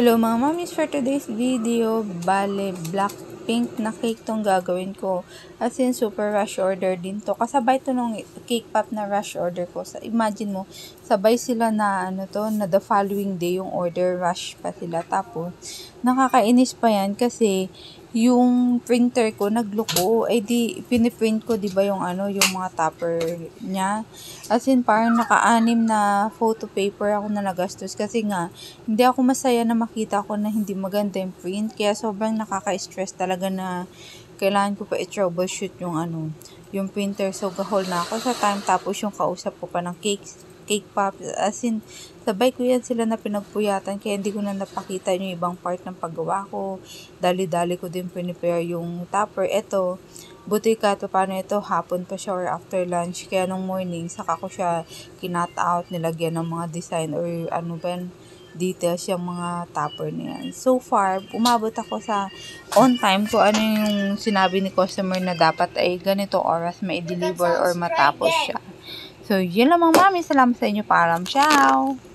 Hello mga mamis, for today's video, bale black pink na cake tong gagawin ko. As in, super rush order din to. Kasabay to nung cake pop na rush order ko. Imagine mo, sabay sila na na the following day yung order, rush pa sila. Tapos, nakakainis pa yan kasi yung printer ko nagloko. Di piniprint ko 'di ba yung yung mga topper niya. As in parang naka-anim na photo paper ako na nagastos kasi nga hindi ako masaya na makita ko na hindi maganda yung print, kaya sobrang nakaka-stress talaga na kailangan ko pa i-troubleshoot yung printer. So gahol na ako sa time, tapos yung kausap ko pa ng cake pop, as in sabay ko yan sila na pinagpuyatan, kaya hindi ko na napakita yung ibang part ng paggawa ko. Dali-dali ko din prepare yung topper. Eto, buti ka to, paano ito, hapon pa siya or after lunch, kaya nung morning saka ko siya kinat out, nilagyan ng mga design or details yung mga topper na yan. So far, umabot ako sa on time ko yung sinabi ni customer na dapat ay ganito oras ma-deliver or matapos siya. So, yun lang mga mami. Salamat sa inyo. Paalam. Ciao!